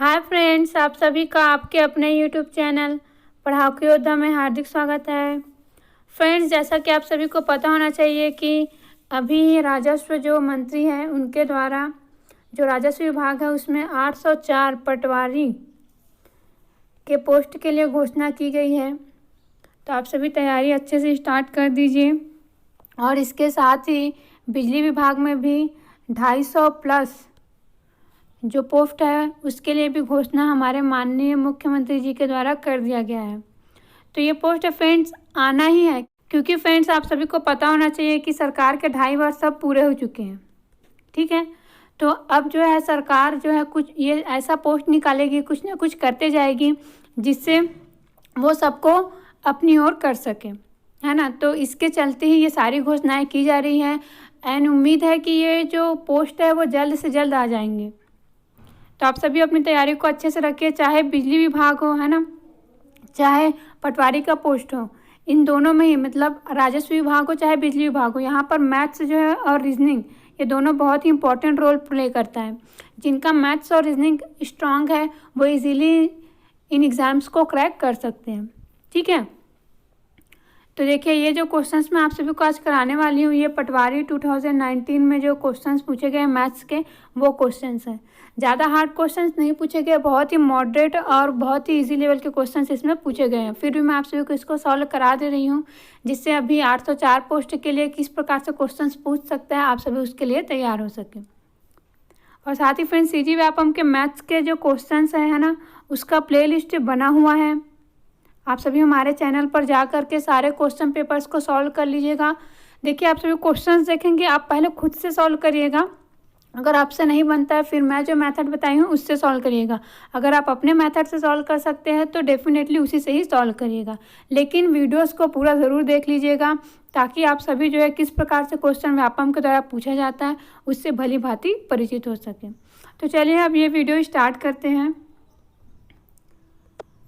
Hi friends, आप सभी का आपके अपने यूट्यूब चैनल पढ़ाओ के योद्धा में हार्दिक स्वागत है। फ्रेंड्स, जैसा कि आप सभी को पता होना चाहिए कि अभी राजस्व जो मंत्री हैं उनके द्वारा जो राजस्व विभाग है उसमें 804 पटवारी के पोस्ट के लिए घोषणा की गई है। तो आप सभी तैयारी अच्छे से स्टार्ट कर दीजिए। और इसके साथ ही बिजली विभाग में भी 250 प्लस जो पोस्ट है उसके लिए भी घोषणा हमारे माननीय मुख्यमंत्री जी के द्वारा कर दिया गया है। तो ये पोस्ट फ्रेंड्स आना ही है, क्योंकि फ्रेंड्स आप सभी को पता होना चाहिए कि सरकार के 2.5 वर्ष अब पूरे हो चुके हैं। ठीक है, तो अब जो है सरकार जो है कुछ ये ऐसा पोस्ट निकालेगी, कुछ ना कुछ करते जाएगी जिससे वो सबको अपनी ओर कर सके, है ना। तो इसके चलते ही ये सारी घोषणाएं की जा रही है एंड उम्मीद है कि ये जो पोस्ट है वो जल्द से जल्द आ जाएंगे। तो आप सभी अपनी तैयारी को अच्छे से रखिए, चाहे बिजली विभाग हो, है ना, चाहे पटवारी का पोस्ट हो, इन दोनों में ही मतलब राजस्व विभाग हो चाहे बिजली विभाग हो, यहाँ पर मैथ्स जो है और रीजनिंग ये दोनों बहुत ही इंपॉर्टेंट रोल प्ले करता है। जिनका मैथ्स और रीजनिंग स्ट्रांग है वो इजीली इन एग्ज़ाम्स को क्रैक कर सकते हैं। ठीक है, तो देखिए ये जो क्वेश्चंस मैं आप सभी को आज कराने वाली हूँ ये पटवारी 2019 में जो क्वेश्चंस पूछे गए मैथ्स के वो क्वेश्चंस हैं। ज़्यादा हार्ड क्वेश्चंस नहीं पूछे गए, बहुत ही मॉडरेट और बहुत ही इजी लेवल के क्वेश्चंस इसमें पूछे गए हैं। फिर भी मैं आप सभी को इसको सॉल्व करा दे रही हूँ, जिससे अभी 804 पोस्ट के लिए किस प्रकार से क्वेश्चंस पूछ सकते हैं आप सभी उसके लिए तैयार हो सकें। और साथ ही फ्रेंड्स सीजी व्यापम के मैथ्स के जो क्वेश्चंस है ना, उसका प्ले लिस्ट बना हुआ है। आप सभी हमारे चैनल पर जा कर के सारे क्वेश्चन पेपर्स को सॉल्व कर लीजिएगा। देखिए आप सभी क्वेश्चंस देखेंगे, आप पहले खुद से सॉल्व करिएगा। अगर आपसे नहीं बनता है फिर मैं जो मेथड बताई हूँ उससे सॉल्व करिएगा। अगर आप अपने मेथड से सॉल्व कर सकते हैं तो डेफिनेटली उसी से ही सॉल्व करिएगा, लेकिन वीडियोस को पूरा ज़रूर देख लीजिएगा ताकि आप सभी जो है किस प्रकार से क्वेश्चन व्यापम के द्वारा पूछा जाता है उससे भली भांति परिचित हो सके। तो चलिए अब ये वीडियो स्टार्ट करते हैं।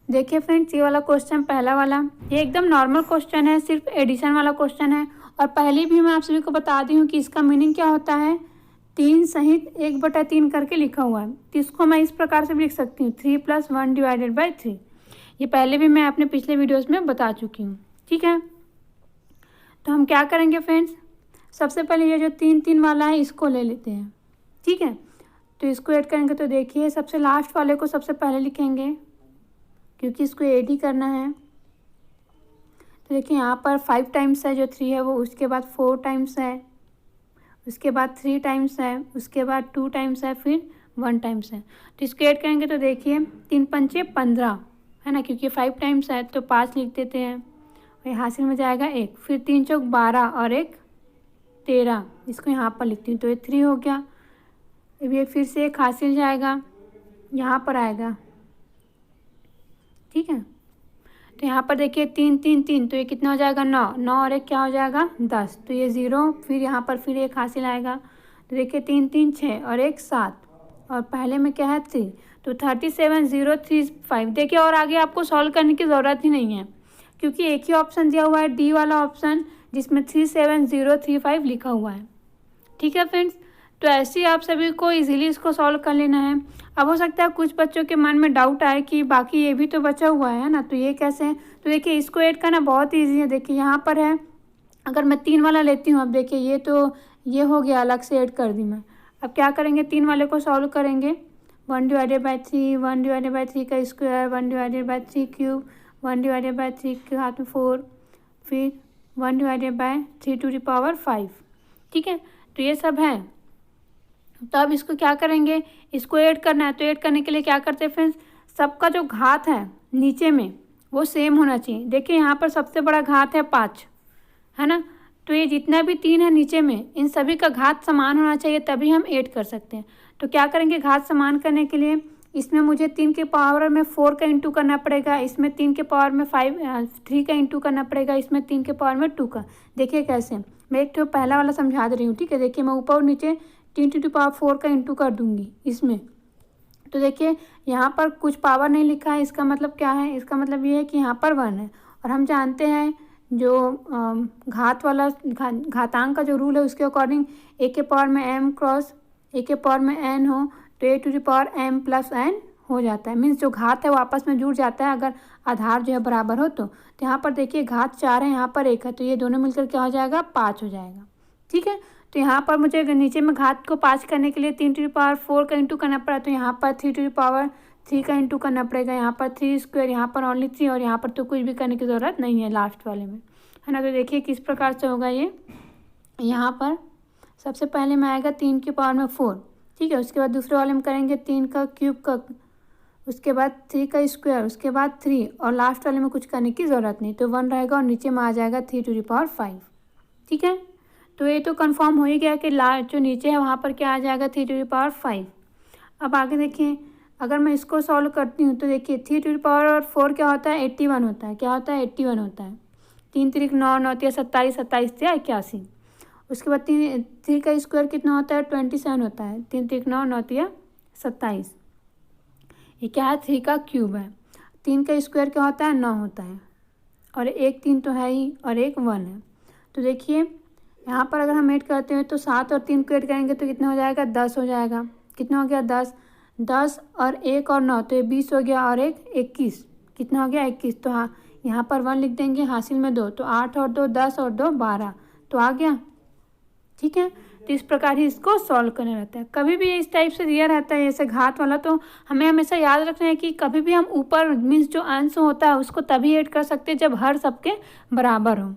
देखिए फ्रेंड्स, ये वाला क्वेश्चन पहला वाला ये एकदम नॉर्मल क्वेश्चन है, सिर्फ एडिशन वाला क्वेश्चन है। और पहले भी मैं आप सभी को बता दी हूँ कि इसका मीनिंग क्या होता है। 3 सहित 1/3 करके लिखा हुआ है, तो इसको मैं इस प्रकार से भी लिख सकती हूँ 3 + 1 / 3। ये पहले भी मैं अपने पिछले वीडियोज़ में बता चुकी हूँ। ठीक है, तो हम क्या करेंगे फ्रेंड्स, सबसे पहले ये जो 3 वाला है इसको ले लेते हैं। ठीक है, तो इसको ऐड करेंगे तो देखिए सबसे लास्ट वाले को सबसे पहले लिखेंगे क्योंकि इसको ऐड ही करना है। तो देखिए यहाँ पर 5 टाइम्स है, जो 3 है वो, उसके बाद 4 टाइम्स है, उसके बाद 3 टाइम्स है, उसके बाद 2 टाइम्स है, फिर 1 टाइम्स है। तो इसको ऐड करेंगे तो देखिए 3 × 5 = 15 है ना, क्योंकि 5 टाइम्स है तो 5 लिख देते हैं और हासिल में जाएगा 1। फिर 3 × 4 = 12 और 1 = 13, इसको यहाँ पर लिखती हूँ तो ये 3 हो गया। अब ये फिर से 1 हासिल जाएगा, यहाँ पर आएगा। ठीक है, तो यहाँ पर देखिए 3 3 3 तो ये कितना हो जाएगा 9 9 और 1 क्या हो जाएगा 10, तो ये 0। फिर यहाँ पर फिर 1 हासिल आएगा, तो देखिए 3 3 6 और 1 7 और पहले में क्या है 3, तो 37035। देखिए और आगे आपको सॉल्व करने की ज़रूरत ही नहीं है क्योंकि एक ही ऑप्शन दिया हुआ है, डी वाला ऑप्शन, जिसमें 37035 लिखा हुआ है। ठीक है फ्रेंड्स, तो ऐसे ही आप सभी को इजीली इसको सॉल्व कर लेना है। अब हो सकता है कुछ बच्चों के मन में डाउट आए कि बाकी ये भी तो बचा हुआ है ना, तो ये कैसे है। तो देखिए इसको ऐड करना बहुत ईजी है। देखिए यहाँ पर है, अगर मैं 3 वाला लेती हूँ, अब देखिए ये तो ये हो गया, अलग से ऐड कर दी मैं। अब क्या करेंगे, 3 वाले को सॉल्व करेंगे। 1 / 3 1 / 3 का स्क्वायर, 1 / 3 क्यूब, 1 / 3 के हाथ में 4, फिर 1 / 3⁵। ठीक है, तो ये सब है। तो अब इसको क्या करेंगे, इसको ऐड करना है। तो ऐड करने के लिए क्या करते हैं फ्रेंड्स, सबका जो घात है नीचे में वो सेम होना चाहिए। देखिए यहाँ पर सबसे बड़ा घात है 5, है ना, तो ये जितना भी 3 है नीचे में इन सभी का घात समान होना चाहिए, तभी हम ऐड कर सकते हैं। तो क्या करेंगे, घात समान करने के लिए इसमें मुझे 3 के पावर में 4 का इंटू करना पड़ेगा, इसमें 3 के पावर में 3 का इंटू करना पड़ेगा, इसमें 3 के पावर में 2 का। देखिए कैसे, मैं एक तो पहला वाला समझा दे रही हूँ। ठीक है, देखिए मैं ऊपर और नीचे 3⁴ का इंटू कर दूंगी इसमें। तो देखिए यहाँ पर कुछ पावर नहीं लिखा है, इसका मतलब क्या है, इसका मतलब ये है कि यहाँ पर 1 है। और हम जानते हैं जो घात वाला घातांक का जो रूल है उसके अकॉर्डिंग a के पावर में m क्रॉस a के पावर में n हो तो a⁴m + n हो जाता है, मीन्स जो घात है वो आपस में जुड़ जाता है अगर आधार जो है बराबर हो तो यहाँ पर देखिए घात 4 है, यहाँ पर 1 है, तो ये दोनों मिलकर क्या हो जाएगा 5 हो जाएगा। ठीक है, तो यहाँ पर मुझे नीचे में घात को 5 करने के लिए 3⁴ का इंटू करना पड़ा, तो यहाँ पर 3⁻³ का इंटू करना पड़ेगा, यहाँ पर 3², यहाँ पर ओनली 3 और यहाँ पर तो कुछ भी करने की ज़रूरत नहीं है लास्ट वाले में, है ना। तो देखिए किस प्रकार से होगा ये। यहाँ पर सबसे पहले में आएगा 3⁴, ठीक है। उसके बाद दूसरे वाले में करेंगे 3 का क्यूब का, उसके बाद 3 का स्क्वायर, उसके बाद 3 और लास्ट वाले में कुछ करने की ज़रूरत नहीं, तो 1 रहेगा और नीचे में आ जाएगा 3⁵। ठीक है, तो ये तो कंफर्म हो ही गया कि जो नीचे है वहाँ पर क्या आ जाएगा 3⁵। अब आगे देखिए, अगर मैं इसको सॉल्व करती हूँ तो देखिए 3⁴ क्या होता है 81 होता है, क्या होता है 81 होता है। 3 3 9 9 27, 27 81। उसके बाद 3 का स्क्वायर कितना होता है 27 होता है, 3 3 9 9 27। ये क्या है 3 का क्यूब है। 3 का स्क्वायर क्या होता है 9 होता है, और 1 3 तो है ही और 1 1 है। तो देखिए यहाँ पर अगर हम ऐड करते हैं तो 7 और 3 को ऐड करेंगे तो कितना हो जाएगा 10 हो जाएगा। कितना हो गया 10, 10 और 1 और 9 तो ये 20 हो गया और 1 21, कितना हो गया 21। तो हाँ यहाँ पर 1 लिख देंगे, हासिल में 2, तो 8 और 2 10 और 2 12, तो आ गया। ठीक है, तो इस प्रकार ही इसको सॉल्व करना रहता है। कभी भी इस टाइप से दिया रहता है जैसे घात वाला, तो हमें हमेशा याद रखना है कि कभी भी हम ऊपर मीन्स जो अंश होता है उसको तभी ऐड कर सकते हैं जब हर सबके बराबर हो।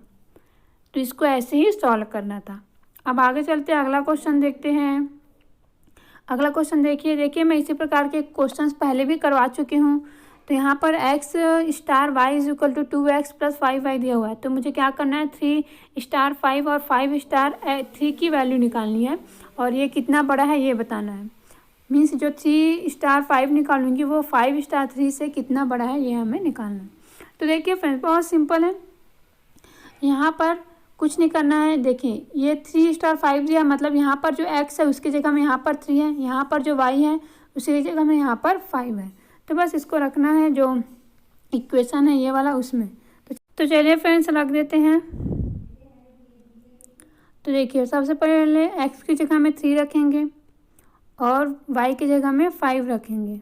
तो इसको ऐसे ही सॉल्व करना था। अब आगे चलते हैं, अगला क्वेश्चन देखते हैं। अगला क्वेश्चन देखिए मैं इसी प्रकार के क्वेश्चंस पहले भी करवा चुकी हूँ। तो यहाँ पर x star y is equal to 2x + 5y दिया हुआ है, तो मुझे क्या करना है 3 स्टार 5 और 5 स्टार 3 की वैल्यू निकालनी है, और ये कितना बड़ा है ये बताना है। मीन्स जो 3 स्टार 5 निकालूंगी वो 5 स्टार 3 से कितना बड़ा है ये हमें निकालना है। तो देखिए फ्रेंड्स बहुत सिंपल है, यहाँ पर कुछ नहीं करना है। देखिए ये 3 स्टार 5 दिया, मतलब यहाँ पर जो x है उसकी जगह में यहाँ पर 3 है, यहाँ पर जो y है उसकी जगह में यहाँ पर 5 है। तो बस इसको रखना है जो इक्वेशन है ये वाला उसमें। तो चलिए फ्रेंड्स रख देते हैं। तो देखिए सबसे पहले x की जगह में 3 रखेंगे और y की जगह में 5 रखेंगे,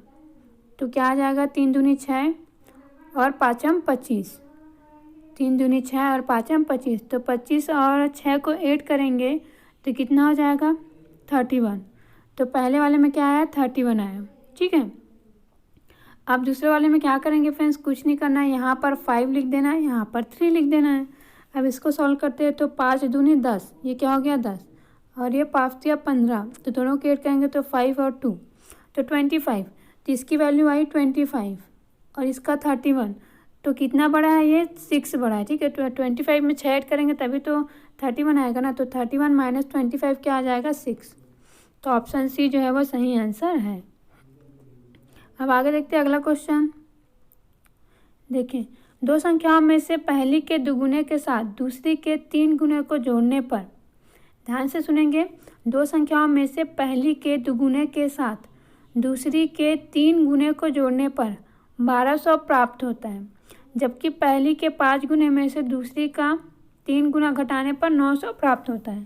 तो क्या आ जाएगा 3 दूनी 6 और 5 25, 3 दूनी 6 और 5 25, तो 25 और 6 को ऐड करेंगे तो कितना हो जाएगा 31। तो पहले वाले में क्या आया 31 आया। ठीक है, अब दूसरे वाले में क्या करेंगे फ्रेंड्स, कुछ नहीं करना है, यहाँ पर 5 लिख देना है, यहाँ पर 3 लिख देना है। अब इसको सॉल्व करते हैं तो 5 दूनी 10, ये क्या हो गया 10, और ये 5 या 15, तो दोनों को ऐड करेंगे तो 5 और 2 तो 25, तो इसकी वैल्यू आई 25 और इसका 31, तो कितना बड़ा है ये 6 बड़ा है। ठीक है, तो 25 में 6 ऐड करेंगे तभी तो 31 आएगा ना, तो 31 - 25 क्या आ जाएगा 6। तो ऑप्शन सी जो है वो सही आंसर है। अब आगे देखते हैं अगला क्वेश्चन। देखिए दो संख्याओं में से पहली के दुगुने के साथ दूसरी के 3 गुने को जोड़ने पर, ध्यान से सुनेंगे, दो संख्याओं में से पहली के दुगुने के साथ दूसरी के 3 गुने को जोड़ने पर 1200 प्राप्त होता है, जबकि पहली के 5 गुने में से दूसरी का 3 गुना घटाने पर 900 प्राप्त होता है,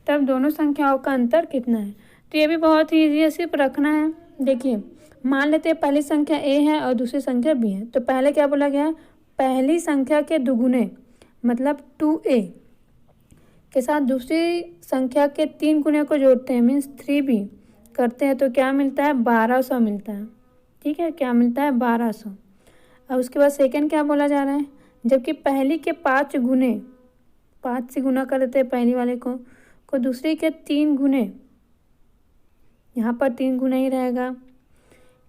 तब दोनों संख्याओं का अंतर कितना है। तो ये भी बहुत ही ईजी है, सिर्फ रखना है। देखिए मान लेते हैं पहली संख्या a है और दूसरी संख्या b है, तो पहले क्या बोला गया है, पहली संख्या के दुगुने मतलब 2a के साथ दूसरी संख्या के 3 गुने को जोड़ते हैं, मीन्स 3b करते हैं, तो क्या मिलता है 1200 मिलता है। ठीक है, क्या मिलता है 1200। अब उसके बाद सेकंड क्या बोला जा रहा है, जबकि पहली के 5 गुने, 5 से गुना कर देते हैं पहली वाले को दूसरी के 3 गुने, यहाँ पर 3 गुना ही रहेगा,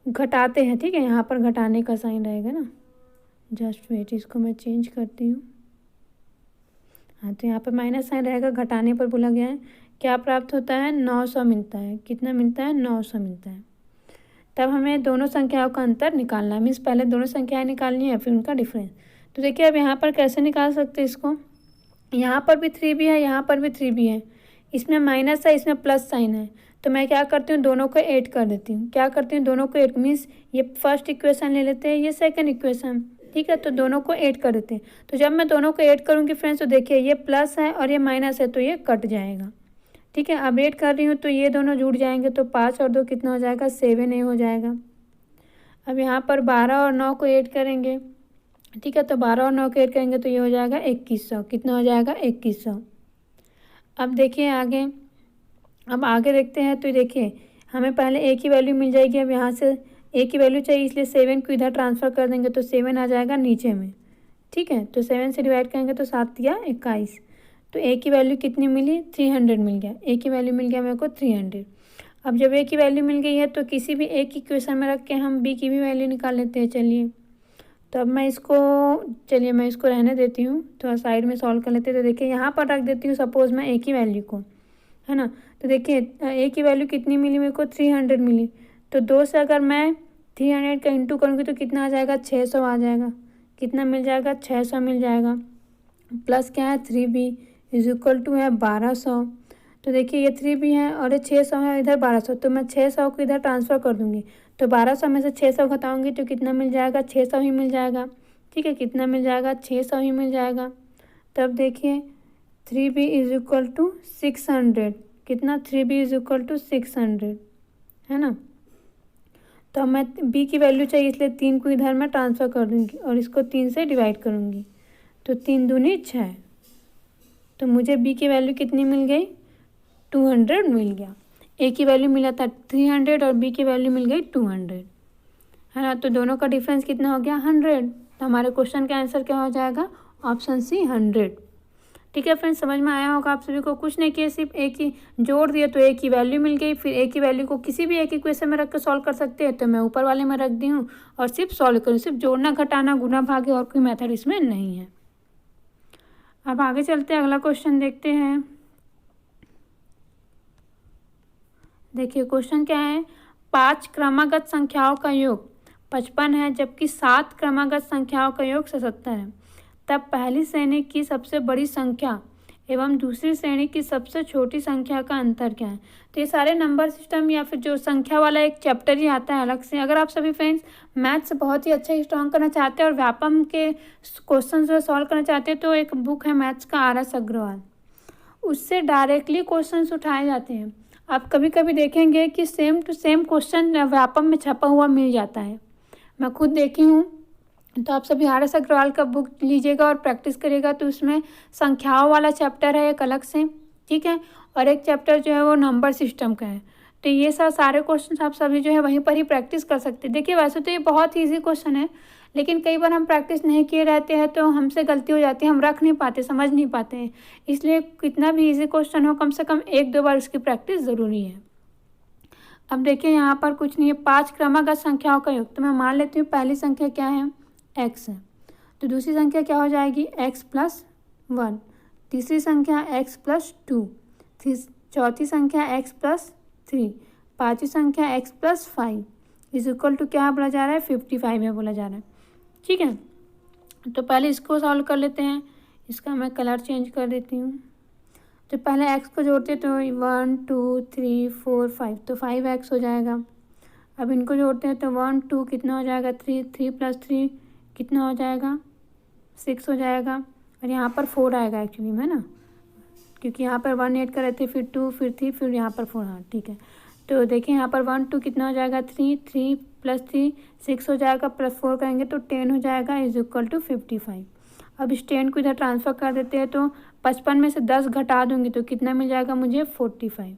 घटाते हैं। ठीक है, यहाँ पर घटाने का साइन रहेगा ना, जस्ट वेट, इसको मैं चेंज करती हूँ। हाँ, तो यहाँ पर माइनस साइन रहेगा, घटाने पर बोला गया है। क्या प्राप्त होता है 900 मिलता है। कितना मिलता है 900 मिलता है। तब हमें दोनों संख्याओं का अंतर निकालना है, मीन्स पहले दोनों संख्याएं निकालनी है फिर उनका डिफरेंस। तो देखिए अब यहाँ पर कैसे निकाल सकते हैं इसको, यहाँ पर भी 3b है, यहाँ पर भी 3b है, इसमें माइनस है इसमें प्लस साइन है, तो मैं क्या करती हूँ दोनों को ऐड कर देती हूँ। क्या करती हूँ दोनों को ऐड, मीन्स ये फर्स्ट इक्वेशन ले लेते हैं, ये सेकंड इक्वेशन। ठीक है, तो दोनों को ऐड कर देते हैं। तो जब मैं दोनों को ऐड करूँगी फ्रेंड्स, तो देखिए ये प्लस है और ये माइनस है, तो ये कट जाएगा। ठीक है, अब ऐड कर रही हूँ तो ये दोनों जुड़ जाएंगे, तो 5 और 2 कितना हो जाएगा 7 हो जाएगा। अब यहाँ पर 12 और 9 को ऐड करेंगे, ठीक है। तो 12 और 9 को ऐड करेंगे तो ये हो जाएगा 2100। कितना हो जाएगा? 2100। अब देखिए आगे, अब आगे देखते हैं। तो देखिए हमें पहले ए की वैल्यू मिल जाएगी। अब यहाँ से ए की वैल्यू चाहिए, इसलिए 7 को इधर ट्रांसफ़र कर देंगे तो 7 आ जाएगा नीचे में, ठीक है। तो 7 से डिवाइड करेंगे तो 7 या 21। तो ए की वैल्यू कितनी मिली? 300 मिल गया। ए की वैल्यू मिल गया मेरे को 300। अब जब ए की वैल्यू मिल गई है तो किसी भी ए की इक्वेशन में रख के हम बी की भी वैल्यू निकाल लेते हैं। चलिए तो अब मैं इसको रहने देती हूँ, थोड़ा साइड में सॉल्व कर लेते हैं। तो देखिए यहाँ पर रख देती हूँ सपोज़ मैं ए की वैल्यू को, है ना। तो देखिए ए की वैल्यू कितनी मिली मेरे को? 300 मिली। तो 2 से अगर मैं 300 का इंटू करूँगी तो कितना आ जाएगा? 600 आ जाएगा। कितना मिल जाएगा? 600 मिल जाएगा। प्लस क्या है? 3b इज इक्वल टू है 1200। तो देखिए ये 3b है और ये 600 है, इधर 1200। तो मैं 600 को इधर ट्रांसफ़र कर दूँगी। तो 1200 में से 600 घटाऊँगी तो कितना मिल जाएगा? 600 ही मिल जाएगा, ठीक है। कितना मिल जाएगा? 600 ही मिल जाएगा। तब देखिए 3b इज इक्वल टू 600। कितना? 3b इज इक्वल टू 600, है ना। तो अब मैं b की वैल्यू चाहिए, इसलिए 3 को इधर मैं ट्रांसफ़र कर दूँगी और इसको 3 से डिवाइड करूँगी। तो 3 दूनी 6। तो मुझे b की वैल्यू कितनी मिल गई? 200 मिल गया। a की वैल्यू मिला था 300 और b की वैल्यू मिल गई 200, है ना। तो दोनों का डिफरेंस कितना हो गया? 100। तो हमारे क्वेश्चन का आंसर क्या हो जाएगा? Option C 100। ठीक है फ्रेंड्स, समझ में आया होगा आप सभी को। कुछ नहीं किया, सिर्फ ए की जोड़ दिए तो ए की वैल्यू मिल गई। फिर ए की वैल्यू को किसी भी एक इक्वेशन में रख कर सॉल्व कर सकते हैं, तो मैं ऊपर वाले में रख दी हूँ और सिर्फ सॉल्व करूँ। सिर्फ जोड़ना, घटाना, गुना, भागे और कोई मेथड इसमें नहीं है। अब आगे चलते हैं, अगला क्वेश्चन देखते हैं। देखिए क्वेश्चन क्या है? 5 क्रमागत संख्याओं का योग 55 है, जबकि 7 क्रमागत संख्याओं का योग 77 है। तब पहली श्रेणी की सबसे बड़ी संख्या एवं दूसरी श्रेणी की सबसे छोटी संख्या का अंतर क्या है? तो ये सारे नंबर सिस्टम या फिर जो संख्या वाला एक चैप्टर ही आता है अलग से। अगर आप सभी फ्रेंड्स मैथ्स बहुत ही अच्छा स्ट्रॉन्ग करना चाहते हैं और व्यापम के क्वेश्चन जो सॉल्व करना चाहते हैं, तो एक बुक है मैथ्स का RS अग्रवाल, उससे डायरेक्टली क्वेश्चन उठाए जाते हैं। आप कभी कभी देखेंगे कि same to same question Vyapam में छपा हुआ मिल जाता है। मैं खुद देखी हूँ। तो आप सभी RS अग्रवाल का बुक लीजिएगा और प्रैक्टिस करिएगा। तो उसमें संख्याओं वाला चैप्टर है एक अलग से, ठीक है, और एक चैप्टर जो है वो नंबर सिस्टम का है। तो ये सारे क्वेश्चन आप सभी जो है वहीं पर ही प्रैक्टिस कर सकते हैं। देखिए वैसे तो ये बहुत ईजी क्वेश्चन है, लेकिन कई बार हम प्रैक्टिस नहीं किए रहते हैं तो हमसे गलती हो जाती है, हम रख नहीं पाते, समझ नहीं पाते हैं। इसलिए कितना भी ईजी क्वेश्चन हो, कम से कम 1-2 बार उसकी प्रैक्टिस ज़रूरी है। अब देखिए यहाँ पर कुछ नहीं है, 5 क्रमागत संख्याओं का योग। तो मैं मान लेती हूँ पहली संख्या क्या है? x है। तो दूसरी संख्या क्या हो जाएगी? x + 1। तीसरी संख्या x + 2। चौथी संख्या x + 3। पाँचवीं संख्या x + 5 इज इक्वल टू क्या बोला जा रहा है? 55 है बोला जा रहा है, ठीक है। तो पहले इसको सॉल्व कर लेते हैं। इसका मैं कलर चेंज कर देती हूँ। तो पहले x को जोड़ते हैं तो 1 2 3 4 5, तो 5x हो जाएगा। अब इनको जोड़ते हैं तो 1 2 कितना हो जाएगा? 3 3 + 3 कितना हो जाएगा? 6 हो जाएगा। और यहाँ पर 4 आएगा एक्चुअली में, ना, क्योंकि यहाँ पर 1 ऐड कर रहे थे, फिर 2, फिर 3, फिर यहाँ पर 4। हाँ ठीक है। तो देखिए यहाँ पर 1 2 कितना हो जाएगा? 3 3 + 3 6 हो जाएगा, प्लस 4 करेंगे तो 10 हो जाएगा इज इक्वल टू 55। अब इस 10 को इधर ट्रांसफ़र कर देते हैं। तो 55 में से 10 घटा दूंगी तो कितना मिल जाएगा मुझे? 45,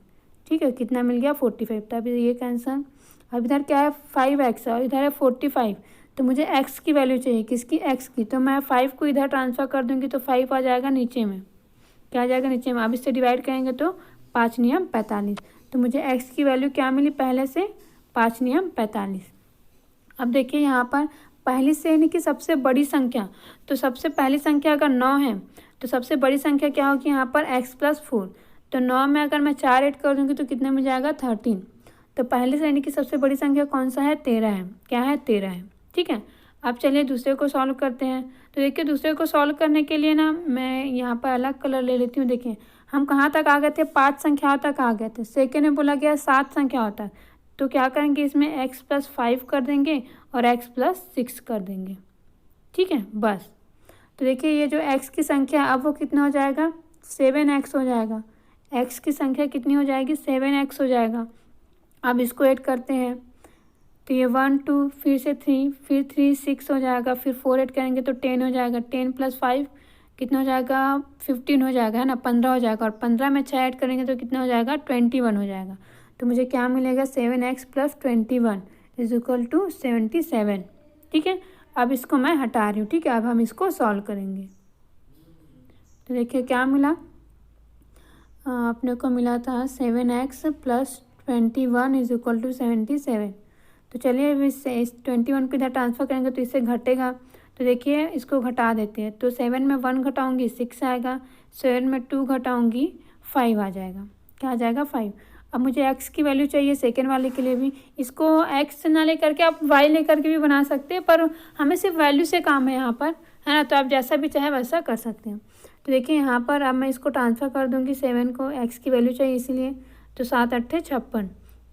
ठीक है। कितना मिल गया? 45। तब ये कैंसर। अब इधर क्या है? 5x और इधर है 45। तो मुझे x की वैल्यू चाहिए, किसकी? x की। तो मैं 5 को इधर ट्रांसफ़र कर दूंगी तो 5 आ जाएगा नीचे में। क्या आ जाएगा? नीचे में। अब इससे डिवाइड करेंगे तो 5 नियम 45। तो मुझे x की वैल्यू क्या मिली पहले से? 5 नियम 45। अब देखिए यहाँ पर पहली श्रेणी की सबसे बड़ी संख्या, तो सबसे पहली संख्या अगर 9 है तो सबसे बड़ी संख्या क्या होगी यहाँ पर? x + 4। तो 9 में अगर मैं 4 ऐड कर दूँगी तो कितना मिल जाएगा? 13। तो पहली श्रेणी की सबसे बड़ी संख्या कौन सा है? 13 है। क्या है? 13 है, ठीक है। अब चलिए दूसरे को सॉल्व करते हैं। तो देखिए दूसरे को सॉल्व करने के लिए ना मैं यहाँ पर अलग कलर ले लेती हूँ। देखिए हम कहाँ तक आ गए थे? 5 संख्याओं तक आ गए थे। सेकेंड में बोला गया 7 संख्याओं तक। तो क्या करेंगे? इसमें x + 5 कर देंगे और x + 6 कर देंगे, ठीक है, बस। तो देखिए ये जो x की संख्या अब वो कितना हो जाएगा? 7x हो जाएगा। x की संख्या कितनी हो जाएगी? 7x हो जाएगा। अब इसको ऐड करते हैं तो ये 1 2 फिर से 3 फिर 3 6 हो जाएगा, फिर 4 ऐड करेंगे तो 10 हो जाएगा, 10 + 5 कितना हो जाएगा 15 हो जाएगा, है ना, 15 हो जाएगा, और 15 में 6 ऐड करेंगे तो कितना हो जाएगा 21 हो जाएगा। तो मुझे क्या मिलेगा 7x + 21 = 77। ठीक है, अब इसको मैं हटा रही हूँ। ठीक है, अब हम इसको सॉल्व करेंगे। तो देखिए क्या मिला, अपने को मिला था 7x + 21 = 77। तो चलिए अब इस 21 को इधर ट्रांसफ़र करेंगे तो इससे घटेगा। तो देखिए इसको घटा देते हैं। तो 7 में 1 घटाऊँगी 6 आएगा, 7 में 2 घटाऊँगी 5 आ जाएगा। क्या आ जाएगा 5। अब मुझे x की वैल्यू चाहिए सेकेंड वाले के लिए भी। इसको x ना लेकर के आप y लेकर के भी बना सकते हैं, पर हमें सिर्फ वैल्यू से काम है यहाँ पर, है ना। तो आप जैसा भी चाहे वैसा कर सकते हैं। तो देखिए यहाँ पर अब मैं इसको ट्रांसफ़र कर दूँगी 7 को, x की वैल्यू चाहिए इसीलिए। तो 7 × 8 = 56।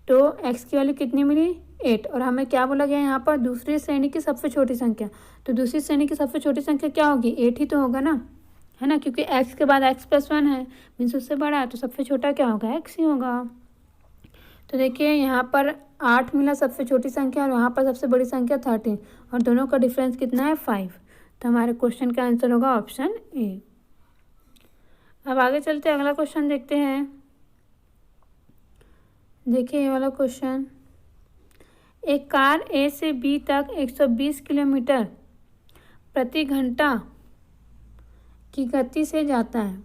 तो x की वैल्यू कितनी मिली 8। और हमें क्या बोला गया यहाँ पर दूसरी श्रेणी की सबसे छोटी संख्या। तो दूसरी श्रेणी की सबसे छोटी संख्या क्या होगी 8 ही तो होगा ना, है ना, क्योंकि x के बाद x + 1 है, मीन्स उससे बड़ा है, तो सबसे छोटा क्या होगा x ही होगा। तो देखिए यहाँ पर 8 मिला सबसे छोटी संख्या, और वहाँ पर सबसे बड़ी संख्या 13, और दोनों का डिफरेंस कितना है 5। तो हमारे क्वेश्चन का आंसर होगा ऑप्शन ए। अब आगे चलते अगला क्वेश्चन देखते हैं। देखिए ये वाला क्वेश्चन, एक कार ए से बी तक 120 किलोमीटर प्रति घंटा की गति से जाता है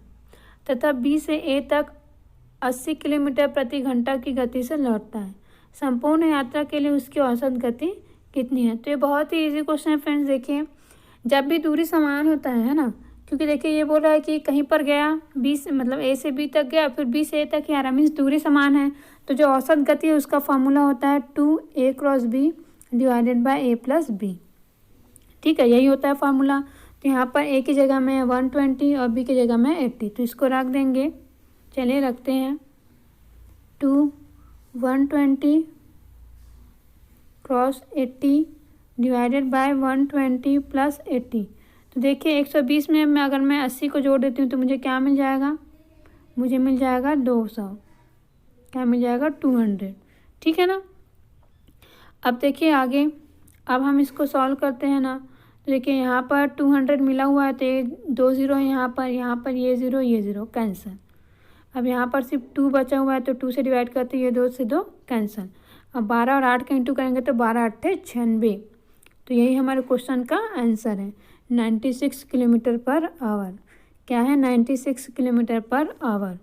तथा बी से ए तक 80 किलोमीटर प्रति घंटा की गति से लौटता है। संपूर्ण यात्रा के लिए उसकी औसत गति कितनी है। तो ये बहुत ही इजी क्वेश्चन है फ्रेंड्स। देखिए जब भी दूरी समान होता है ना, क्योंकि देखिए ये बोल रहा है कि कहीं पर गया बी से, मतलब ए से बी तक गया, फिर बी से ए तक ही आ रहा, मीन्स दूरी समान है। तो जो औसत गति है उसका फॉर्मूला होता है 2a × b / a + b। ठीक है, यही होता है फार्मूला। तो यहाँ पर a की जगह में 120 और b की जगह में 80, तो इसको रख देंगे। चलिए रखते हैं 2 120 × 80 / 120 + 80। तो देखिए 120 में अगर मैं 80 को जोड़ देती हूँ तो मुझे क्या मिल जाएगा, मुझे मिल जाएगा 200। क्या मिल जाएगा 200। ठीक है ना। अब देखिए आगे, अब हम इसको सॉल्व करते हैं ना। तो देखिए यहाँ पर 200 मिला हुआ है, तो ये 2 0 है यहाँ पर ये 0 ये 0 कैंसिल। अब यहाँ पर सिर्फ 2 बचा हुआ है, तो 2 से डिवाइड करते हैं, ये 2 से 2 कैंसिल। अब 12 और 8 का इंटू करेंगे तो 12 × 8 = 96। तो यही हमारे क्वेश्चन का आंसर है 96 km/h। क्या है 96 km/h।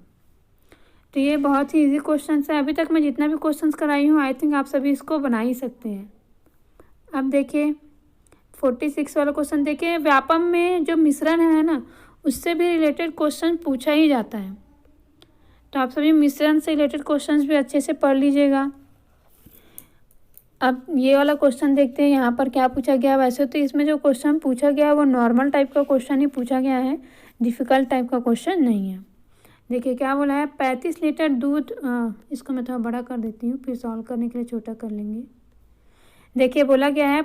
तो ये बहुत ही इजी क्वेश्चन है। अभी तक मैं जितना भी क्वेश्चंस कराई हूँ आई थिंक आप सभी इसको बना ही सकते हैं। अब देखिए 46 वाला क्वेश्चन, देखिए व्यापम में जो मिश्रण है ना उससे भी रिलेटेड क्वेश्चन पूछा ही जाता है। तो आप सभी मिश्रण से रिलेटेड क्वेश्चंस भी अच्छे से पढ़ लीजिएगा। अब ये वाला क्वेश्चन देखते हैं यहाँ पर क्या पूछा गया। वैसे तो इसमें जो क्वेश्चन पूछा गया है वो नॉर्मल टाइप का क्वेश्चन ही पूछा गया है, डिफ़िकल्ट टाइप का क्वेश्चन नहीं है। देखिए क्या बोला है 35 लीटर दूध, इसको मैं थोड़ा बड़ा कर देती हूँ, फिर सॉल्व करने के लिए छोटा कर लेंगे। देखिए बोला गया है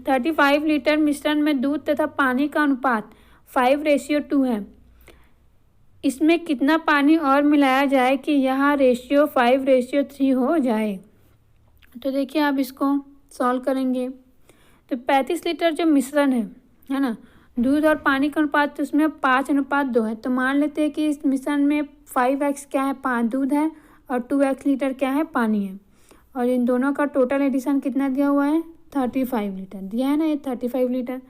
35 लीटर मिश्रण में दूध तथा पानी का अनुपात 5:2 है। इसमें कितना पानी और मिलाया जाए कि यह रेशियो 5:3 हो जाए। तो देखिए आप इसको सॉल्व करेंगे तो 35 लीटर जो मिश्रण है ना, दूध और पानी का अनुपात, तो उसमें 5:2 है। तो मान लेते हैं कि इस मिश्रण में 5x क्या है 5 दूध है और 2x लीटर क्या है पानी है, और इन दोनों का टोटल एडिशन कितना दिया हुआ है 35 लीटर दिया है ना, ये 35 लीटर।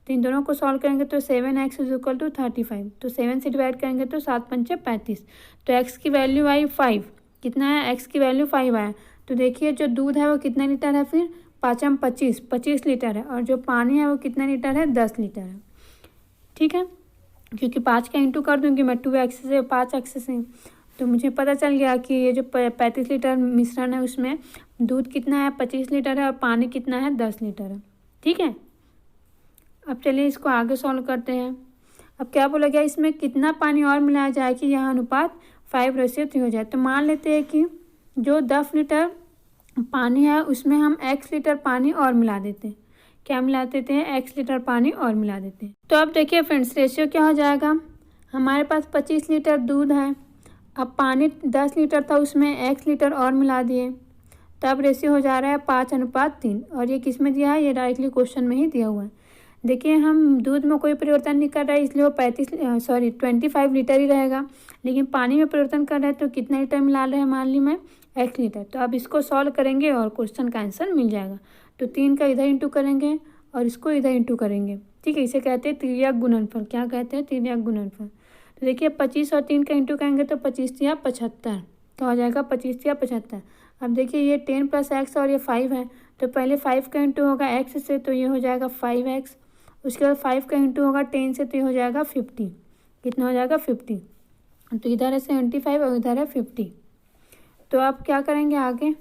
तो इन दोनों को सॉल्व करेंगे तो 7x = 35। तो 7 से डिवाइड करेंगे तो 7 × 5 = 35। तो x की वैल्यू आई 5, कितना है x की वैल्यू 5 आया। तो देखिए जो दूध है वो कितना लीटर है, फिर 5 × 25 लीटर है, और जो पानी है वो कितना लीटर है 10 लीटर है। ठीक है, क्योंकि 5 का इंटू कर दूँगी मैं 2x से 5x से, तो मुझे पता चल गया कि ये जो 35 लीटर मिश्रण है उसमें दूध कितना है 25 लीटर है और पानी कितना है 10 लीटर है। ठीक है, अब चलिए इसको आगे सॉल्व करते हैं। अब क्या बोला गया इसमें कितना पानी और मिलाया जाए कि यह अनुपात 5:3 हो जाए। तो मान लेते हैं कि जो 10 लीटर पानी है उसमें हम x लीटर पानी और मिला देते हैं। क्या मिला देते हैं x लीटर पानी और मिला देते हैं। तो अब देखिए फ्रेंड्स रेशियो क्या हो जाएगा, हमारे पास 25 लीटर दूध है, अब पानी 10 लीटर था उसमें x लीटर और मिला दिए, तो अब रेशियो हो जा रहा है 5:3। और ये किस में दिया है, ये डायरेक्टली क्वेश्चन में ही दिया हुआ है। देखिए हम दूध में कोई परिवर्तन नहीं कर रहा है, इसलिए वो 25 लीटर ही रहेगा। लेकिन पानी में परिवर्तन कर रहे हैं तो कितना लीटर मिला रहे हैं, मान ली मैं x लीटर। तो अब इसको सॉल्व करेंगे और क्वेश्चन का आंसर मिल जाएगा। तो 3 का इधर इंटू करेंगे और इसको इधर इंटू करेंगे, ठीक है। इसे कहते हैं तिर्यक गुणनफल। क्या कहते हैं, तिर्यक गुणनफल। तो देखिए 25 और 3 का इंटू करेंगे तो 25 या 75, तो हो जाएगा 25 या 75। अब देखिए ये 10 + x और ये 5 है, तो पहले 5 का इंटू होगा x से, तो ये हो जाएगा 5x। उसके बाद 5 का इंटू होगा 10 से, तो ये हो जाएगा 50। कितना हो जाएगा, 50। तो इधर है 75 और इधर है 50। तो आप क्या करेंगे आगे,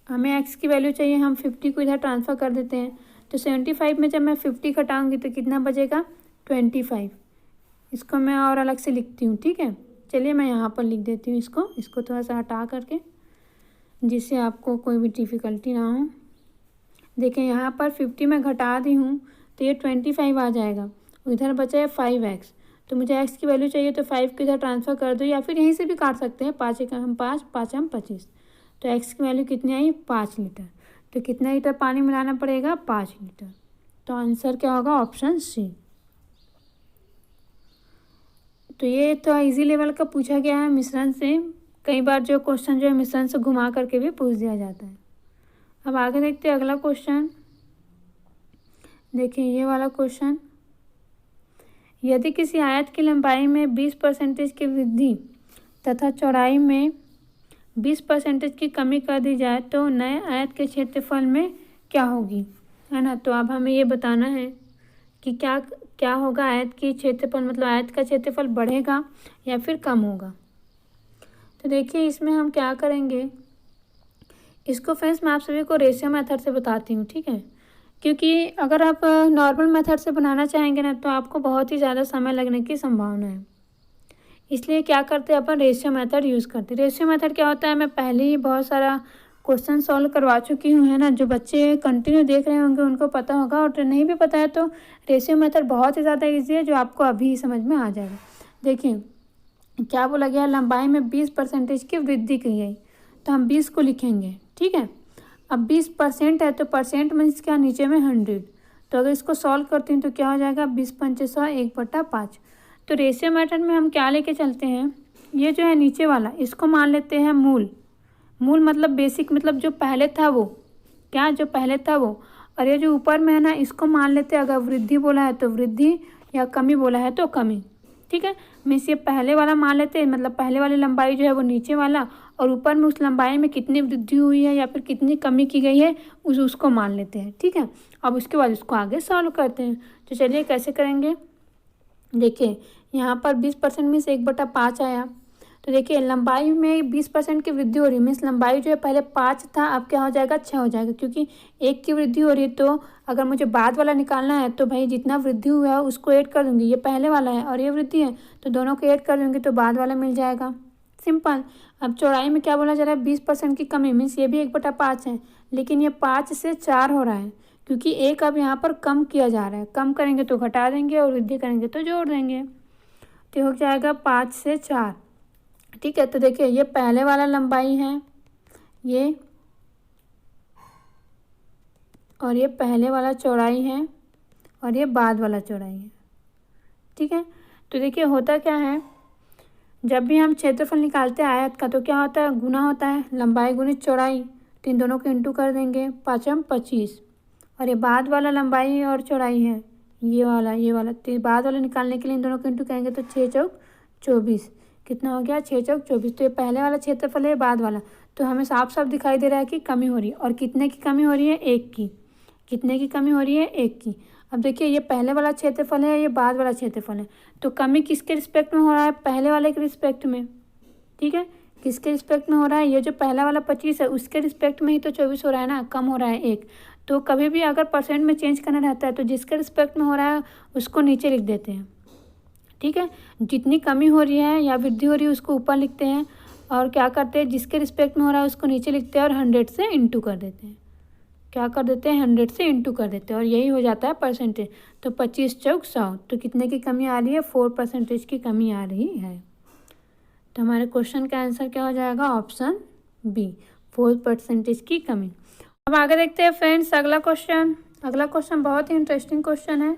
हमें x की वैल्यू चाहिए, हम 50 को इधर ट्रांसफ़र कर देते हैं। तो 75 में जब मैं 50 घटाऊँगी तो कितना बचेगा, 25। इसको मैं और अलग से लिखती हूँ, ठीक है। चलिए मैं यहाँ पर लिख देती हूँ इसको थोड़ा सा हटा करके, जिससे आपको कोई भी डिफ़िकल्टी ना हो। देखिए यहाँ पर 50 में घटा दी हूँ तो ये 25 आ जाएगा, इधर बचा है 5x। तो मुझे x की वैल्यू चाहिए, तो 5 को इधर ट्रांसफ़र कर दो, या फिर यहीं से भी काट सकते हैं। 5 का हम 5, 5 हम 25। तो x की वैल्यू कितनी आई, 5 लीटर। तो कितना लीटर पानी मिलाना पड़ेगा, 5 लीटर। तो आंसर क्या होगा, ऑप्शन सी। तो ये तो इजी लेवल का पूछा गया है मिश्रण से। कई बार जो क्वेश्चन जो है मिश्रण से घुमा करके भी पूछ दिया जाता है। अब आगे देखते हैं अगला क्वेश्चन। देखिए ये वाला क्वेश्चन, यदि किसी आयत की लंबाई में 20% की वृद्धि तथा चौड़ाई में 20% की कमी कर दी जाए तो नए आयत के क्षेत्रफल में क्या होगी, है ना। तो अब हमें ये बताना है कि क्या होगा, आयत की क्षेत्रफल मतलब आयत का क्षेत्रफल बढ़ेगा या फिर कम होगा। तो देखिए इसमें हम क्या करेंगे, इसको फ्रेंड्स मैं आप सभी को रेशियो मेथड से बताती हूँ, ठीक है। क्योंकि अगर आप नॉर्मल मेथड से बनाना चाहेंगे ना तो आपको बहुत ही ज़्यादा समय लगने की संभावना है। इसलिए क्या करते हैं, अपन रेशियो मेथड यूज़ करते हैं। रेशियो मेथड क्या होता है, मैं पहले ही बहुत सारा क्वेश्चन सॉल्व करवा चुकी हूँ, है ना। जो बच्चे कंटिन्यू देख रहे होंगे उनको पता होगा, और नहीं भी पता है तो रेशियो मेथड बहुत ही ज़्यादा ईजी है, जो आपको अभी समझ में आ जाएगा। देखिए क्या बोला गया, लंबाई में 20% की वृद्धि की गई, तो हम 20 को लिखेंगे, ठीक है। अब 20% है तो परसेंट मीन्स क्या, नीचे में 100। तो अगर इसको सॉल्व करते हैं तो क्या हो जाएगा, 20×5 1/5। तो रेशियो मेथड में हम क्या लेके चलते हैं, ये जो है नीचे वाला इसको मान लेते हैं मूल मतलब बेसिक, मतलब जो पहले था वो, क्या जो पहले था वो। और ये जो ऊपर में है ना, इसको मान लेते हैं, अगर वृद्धि बोला है तो वृद्धि या कमी बोला है तो कमी, ठीक है। मीन्स ये पहले वाला मान लेते हैं, मतलब पहले वाली लंबाई जो है वो नीचे वाला, और ऊपर में उस लंबाई में कितनी वृद्धि हुई है या फिर कितनी कमी की गई है उसको मान लेते हैं, ठीक है। अब उसके बाद उसको आगे सॉल्व करते हैं। तो चलिए कैसे करेंगे, देखिए यहाँ पर 20% मीन्स 1/5 आया। तो देखिए लंबाई में 20% की वृद्धि हो रही है, मीन्स लंबाई जो है पहले 5 था, अब क्या हो जाएगा, 6 हो जाएगा, क्योंकि 1 की वृद्धि हो रही है। तो अगर मुझे बाद वाला निकालना है तो भाई जितना वृद्धि हुआ है उसको ऐड कर दूंगी। ये पहले वाला है और ये वृद्धि है, तो दोनों को ऐड कर दूंगी तो बाद वाला मिल जाएगा, सिंपल। अब चौड़ाई में क्या बोला जा रहा है, 20% की कमी, मीन्स ये भी 1/5 है, लेकिन ये 5 से 4 हो रहा है, क्योंकि 1 अब यहाँ पर कम किया जा रहा है। कम करेंगे तो घटा देंगे और वृद्धि करेंगे तो जोड़ देंगे, तो हो जाएगा 5 से 4, ठीक है। तो देखिए ये पहले वाला लंबाई है ये, और ये पहले वाला चौड़ाई है, और ये बाद वाला चौड़ाई है, ठीक है। तो देखिए होता क्या है, जब भी हम क्षेत्रफल निकालते हैं आयत का तो क्या होता है, गुना होता है, लंबाई गुणित चौड़ाई। तो इन दोनों को इंटू कर देंगे, 5×5 = 25। और ये बाद वाला लंबाई और चौड़ाई है, ये वाला। तो बाद वाला निकालने के लिए इन दोनों को इंटू करेंगे तो 6×4 = 24। कितना हो गया, 6×4 = 24। तो ये पहले वाला क्षेत्रफल है, बाद वाला। तो हमें साफ साफ दिखाई दे रहा है कि कमी हो रही है। और कितने की कमी हो रही है, 1 की। कितने की कमी हो रही है, 1 की। अब देखिए ये पहले वाला क्षेत्रफल है, ये बाद वाला क्षेत्रफल है, तो कमी किसके रिस्पेक्ट में हो रहा है, पहले वाले के रिस्पेक्ट में, ठीक है। किसके रिस्पेक्ट में हो रहा है, ये जो पहला वाला 25 है उसके रिस्पेक्ट में ही तो 24 हो रहा है ना, कम हो रहा है 1। तो कभी भी अगर परसेंट में चेंज करना रहता है तो जिसके रिस्पेक्ट में हो रहा है उसको नीचे लिख देते हैं, ठीक है। जितनी कमी हो रही है या वृद्धि हो रही है उसको ऊपर लिखते हैं, और क्या करते हैं, जिसके रिस्पेक्ट में हो रहा है उसको नीचे लिखते हैं और 100 से इंटू कर देते हैं। क्या कर देते हैं, 100 से इंटू कर देते हैं, और यही हो जाता है परसेंटेज। तो 25×4 = 100। तो कितने की कमी आ रही है, 4% की कमी आ रही है। तो हमारे क्वेश्चन का आंसर क्या हो जाएगा, ऑप्शन बी, 4% की कमी। अब आगे देखते हैं फ्रेंड्स अगला क्वेश्चन बहुत ही इंटरेस्टिंग क्वेश्चन है।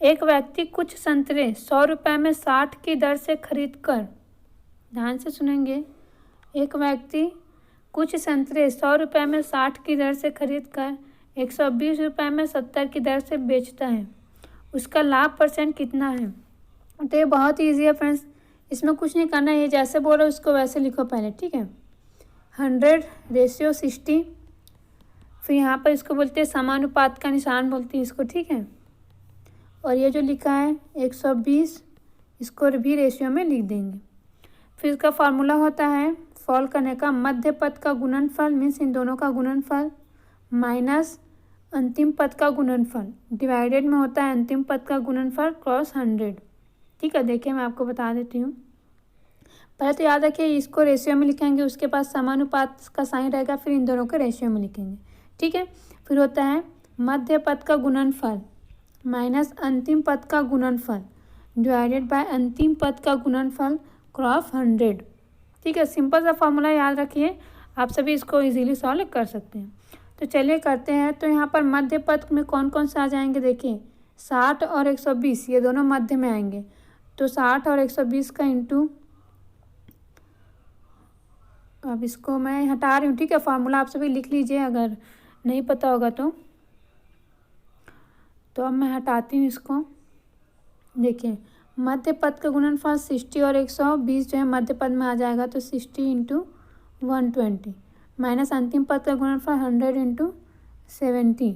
एक व्यक्ति कुछ संतरे 100 रुपये में 60 की दर से खरीद कर, ध्यान से सुनेंगे, एक व्यक्ति कुछ संतरे 100 रुपये में 60 की दर से खरीद कर 120 रुपये में 70 की दर से बेचता है, उसका लाभ % कितना है? तो ये बहुत ईजी है फ्रेंड्स, इसमें कुछ नहीं करना है, ये जैसे बोलो उसको वैसे लिखो पहले, ठीक है। 100/60, फिर यहाँ पर इसको बोलते हैं समानुपात का निशान बोलते हैं इसको, ठीक है। और ये जो लिखा है 120, इसको भी रेशियो में लिख देंगे। फिर इसका फार्मूला होता है सॉल्व करने का, मध्य पद का गुणनफल मीन्स इन दोनों का गुणनफल माइनस अंतिम पद का गुणनफल डिवाइडेड में होता है अंतिम पद का गुणनफल क्रॉस 100, ठीक है। देखिए मैं आपको बता देती हूँ, पहले तो याद रखिए इसको रेशियो में लिखेंगे, उसके पास समानुपात का साइन रहेगा, फिर इन दोनों को रेशियो में लिखेंगे, ठीक है। फिर होता है मध्य पद का गुणनफल माइनस अंतिम पद का गुणनफल डिवाइडेड बाय अंतिम पद का गुणनफल क्रॉस 100, ठीक है। सिंपल सा फॉर्मूला याद रखिए, आप सभी इसको इजीली सॉल्व कर सकते हैं। तो चलिए करते हैं। तो यहाँ पर मध्य पद में कौन कौन से आ जाएंगे, देखिए 60 और 120 ये दोनों मध्य में आएंगे, तो 60 और 120 का इंटू, अब इसको मैं हटा रही हूँ, ठीक है। फार्मूला आप सभी लिख लीजिए अगर नहीं पता होगा तो अब मैं हटाती हूँ इसको। देखिए मध्य पद का गुणनफल 60 और 120 जो है मध्य पद में आ जाएगा, तो 60 × 120 माइनस अंतिम पद का गुणनफल 100 × 70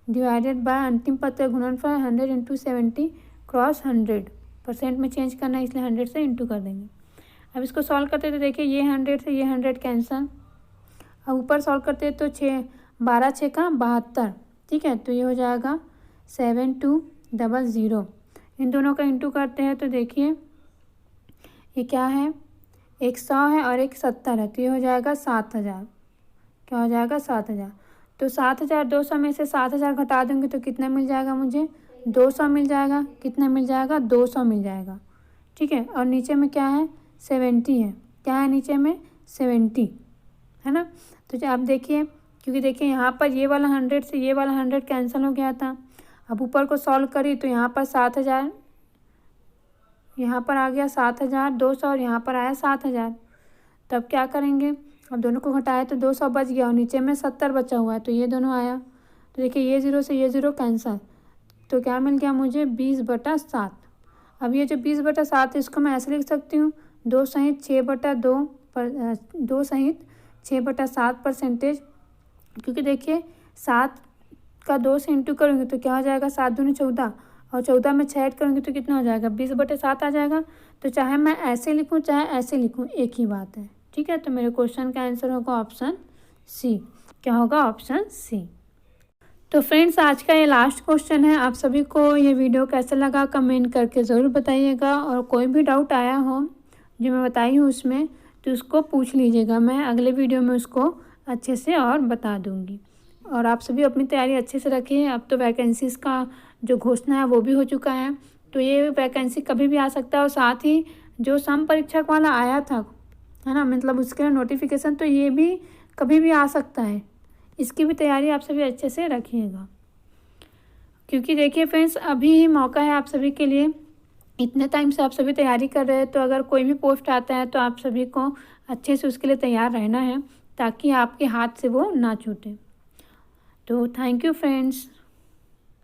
डिवाइडेड बाय अंतिम पद का गुणनफल 100 × 70 क्रॉस 100 % में चेंज करना है, इसलिए 100 से इंटू कर देंगे। अब इसको सॉल्व करते तो देखिए ये 100 से ये 100 कैंसल, अब ऊपर सॉल्व करते तो 12 6 का 72, ठीक है। तो ये हो जाएगा 7200, इन दोनों का इंटू करते हैं तो देखिए ये क्या है, एक 100 है और एक 70 है, तो ये हो जाएगा 7000, क्या हो जाएगा 7000। तो 7200 में से 7000 घटा दूंगी तो कितना मिल जाएगा मुझे, 200 मिल जाएगा, कितना मिल जाएगा 200 मिल जाएगा, ठीक है। और नीचे में क्या है 70 है, क्या है नीचे में 70 है ना। तो आप देखिए, क्योंकि देखिए यहाँ पर ये वाला 100 से ये वाला 100 कैंसिल हो गया था, अब ऊपर को सॉल्व करी तो यहाँ पर 7000, यहाँ पर आ गया 7200 और यहाँ पर आया 7000। तब क्या करेंगे, अब दोनों को घटाया तो 200 बच गया और नीचे में 70 बचा हुआ है, तो ये दोनों आया। तो देखिए ये 0 से ये 0 कैंसल, तो क्या मिल गया मुझे 20/7। अब ये जो 20/7 इसको मैं ऐसे लिख सकती हूँ 2 सहित 6/7%, क्योंकि देखिए 7 का 2 से इंटू करूँगी तो क्या हो जाएगा 7 दूनी 14 और 14 में 6 ऐड करूँगी तो कितना हो जाएगा 20/7 आ जाएगा। तो चाहे मैं ऐसे लिखूँ चाहे ऐसे लिखूँ एक ही बात है, ठीक है। तो मेरे क्वेश्चन का आंसर होगा ऑप्शन सी, क्या होगा ऑप्शन सी। तो फ्रेंड्स आज का ये लास्ट क्वेश्चन है, आप सभी को ये वीडियो कैसा लगा कमेंट करके ज़रूर बताइएगा, और कोई भी डाउट आया हो जो मैं बताई हूँ उसमें तो उसको पूछ लीजिएगा, मैं अगले वीडियो में उसको अच्छे से और बता दूँगी। और आप सभी अपनी तैयारी अच्छे से रखिए, अब तो वैकेंसीज़ का जो घोषणा है वो भी हो चुका है, तो ये वैकेंसी कभी भी आ सकता है। और साथ ही जो सम परीक्षक वाला आया था है ना, मतलब उसके लिए नोटिफिकेशन, तो ये भी कभी भी आ सकता है, इसकी भी तैयारी आप सभी अच्छे से रखिएगा। क्योंकि देखिए फ्रेंड्स अभी ही मौका है आप सभी के लिए, इतने टाइम से आप सभी तैयारी कर रहे हैं, तो अगर कोई भी पोस्ट आता है तो आप सभी को अच्छे से उसके लिए तैयार रहना है ताकि आपके हाथ से वो ना छूटे। तो थैंक यू फ्रेंड्स।